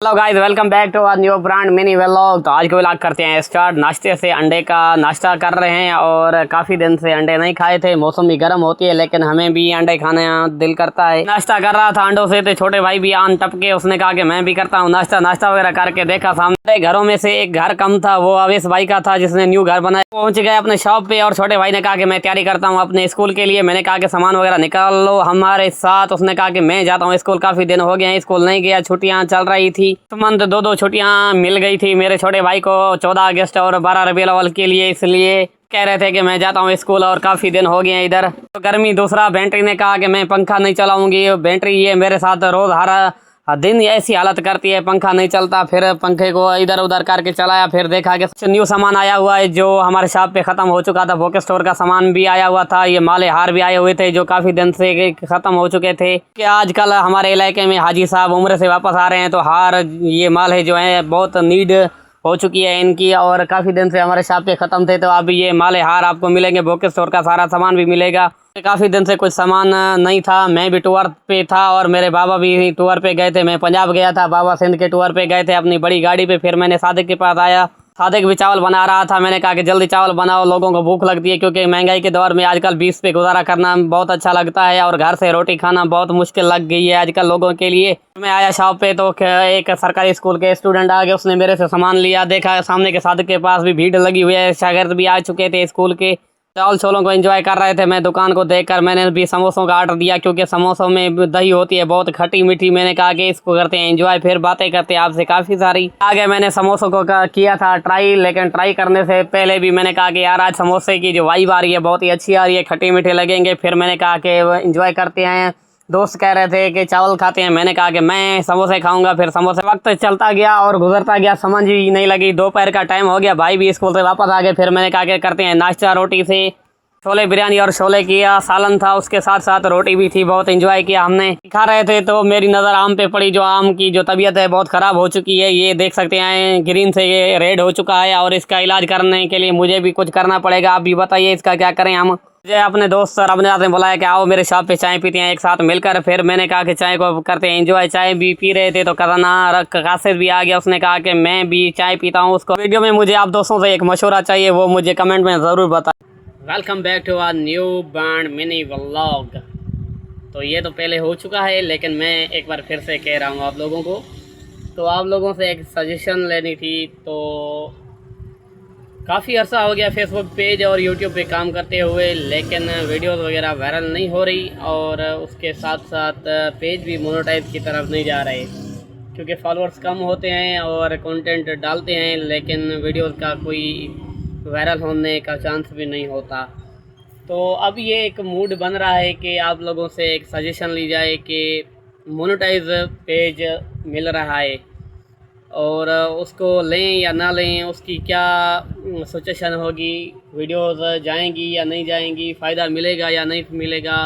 Hello guys, welcome back to our new brand mini vlog. तो आज को vlog करते हैं स्टार्ट। नाश्ते से अंडे का नाश्ता कर रहे हैं और काफ़ी दिन से अंडे नहीं खाए थे। मौसम भी गर्म होती है लेकिन हमें भी अंडे खाने दिल करता है। नाश्ता कर रहा था अंडों से, तो छोटे भाई भी आन टपके, उसने कहा कि मैं भी करता हूँ नाश्ता वगैरह करके देखा सामने घरों में से एक घर कम था, वो अवेश भाई का था जिसने न्यू घर बनाया। पहुंच गए अपने शॉप पे और छोटे भाई ने कहा कि मैं तैयारी करता हूँ अपने स्कूल के लिए। मैंने कहा कि सामान वगैरह निकाल लो हमारे साथ। उसने कहा कि मैं जाता हूँ स्कूल, काफ़ी दिन हो गए हैं स्कूल नहीं गया, छुट्टियाँ चल रही थी। मंथ दो छुट्टियां मिल गई थी मेरे छोटे भाई को, 14 अगस्त और 12 रबीउल अव्वल के लिए। इसलिए कह रहे थे कि मैं जाता हूँ स्कूल और काफ़ी दिन हो गए हैं इधर तो गर्मी। दूसरा बैटरी ने कहा कि मैं पंखा नहीं चलाऊंगी। बैटरी ये मेरे साथ रोज़ हर दिन ऐसी हालत करती है, पंखा नहीं चलता। फिर पंखे को इधर उधर करके चलाया, फिर देखा कि कुछ न्यू सामान आया हुआ है जो हमारे शॉप पे ख़त्म हो चुका था। बुक स्टोर का सामान भी आया हुआ था, ये माले हार भी आए हुए थे जो काफ़ी दिन से ख़त्म हो चुके थे। कि आजकल हमारे इलाके में हाजी साहब उम्र से वापस आ रहे हैं, तो हार ये माले जो हैं बहुत नीड हो चुकी है इनकी, और काफ़ी दिन से हमारे शॉप पे ख़त्म थे। तो अब ये माले हार आपको मिलेंगे, बुक स्टोर का सारा सामान भी मिलेगा। काफ़ी दिन से कुछ सामान नहीं था, मैं भी टूर पे था और मेरे बाबा भी टूर पे गए थे। मैं पंजाब गया था, बाबा सिंध के टूर पे गए थे अपनी बड़ी गाड़ी पे। फिर मैंने सादिक के पास आया, सादिक भी चावल बना रहा था। मैंने कहा कि जल्दी चावल बनाओ, लोगों को भूख लगती है, क्योंकि महंगाई के दौर में आजकल 20 पे गुजारा करना बहुत अच्छा लगता है और घर से रोटी खाना बहुत मुश्किल लग गई है आजकल लोगों के लिए। मैं आया शॉप पे तो एक सरकारी स्कूल के स्टूडेंट आ गए, उसने मेरे से सामान लिया। देखा सामने के सादिक के पास भी भीड़ लगी हुई है, शागिर्द भी आ चुके थे स्कूल के, चावल छोलों को एंजॉय कर रहे थे। मैं दुकान को देखकर मैंने भी समोसों का आर्डर दिया, क्योंकि समोसों में दही होती है बहुत खट्टी मीठी। मैंने कहा कि इसको करते हैं एंजॉय, फिर बातें करते हैं आपसे काफ़ी सारी। आगे मैंने समोसों को किया था ट्राई, लेकिन ट्राई करने से पहले भी मैंने कहा कि यार आज समोसे की जो वाइब आ रही है बहुत ही अच्छी आ रही है, खट्टी मीठे लगेंगे। फिर मैंने कहा कि एंजॉय करते हैं। दोस्त कह रहे थे कि चावल खाते हैं, मैंने कहा कि मैं समोसे खाऊंगा। फिर समोसे वक्त चलता गया और गुजरता गया, समझ ही नहीं लगी। दोपहर का टाइम हो गया, भाई भी स्कूल से वापस आ गए। फिर मैंने कहा कि करते हैं नाश्ता। रोटी से छोले बिरयानी और छोले किया, सालन था उसके साथ साथ रोटी भी थी, बहुत एंजॉय किया हमने। खा रहे थे तो मेरी नज़र आम पे पड़ी, जो आम की जो तबीयत है बहुत ख़राब हो चुकी है। ये देख सकते हैं ग्रीन से ये रेड हो चुका है, और इसका इलाज करने के लिए मुझे भी कुछ करना पड़ेगा। आप भी बताइए इसका क्या करें हम। मुझे अपने दोस्त सर अपने ने बुलाया कि आओ मेरे शॉप पे चाय पीते हैं एक साथ मिलकर। फिर मैंने कहा कि चाय को करते हैं एंजॉय। चाय भी पी रहे थे तो कराना कासिर भी आ गया, उसने कहा कि मैं भी चाय पीता हूँ। उसको वीडियो में मुझे आप दोस्तों से एक मशवरा चाहिए, वो मुझे कमेंट में ज़रूर बताएं। Welcome back to our new brand mini vlog. तो ये तो पहले हो चुका है, लेकिन मैं एक बार फिर से कह रहा हूँ आप लोगों को। तो आप लोगों से एक सजेशन लेनी थी। तो काफ़ी अर्सा हो गया फेसबुक पेज और यूट्यूब पे काम करते हुए, लेकिन वीडियोस वगैरह वायरल नहीं हो रही, और उसके साथ साथ पेज भी मोनेटाइज की तरफ नहीं जा रहे, क्योंकि फॉलोअर्स कम होते हैं और कंटेंट डालते हैं लेकिन वीडियोस का कोई वायरल होने का चांस भी नहीं होता। तो अब ये एक मूड बन रहा है कि आप लोगों से एक सजेशन ली जाए कि मोनेटाइज पेज मिल रहा है और उसको लें या ना लें, उसकी क्या सिचुएशन होगी, वीडियोस जाएंगी या नहीं जाएंगी, फ़ायदा मिलेगा या नहीं मिलेगा,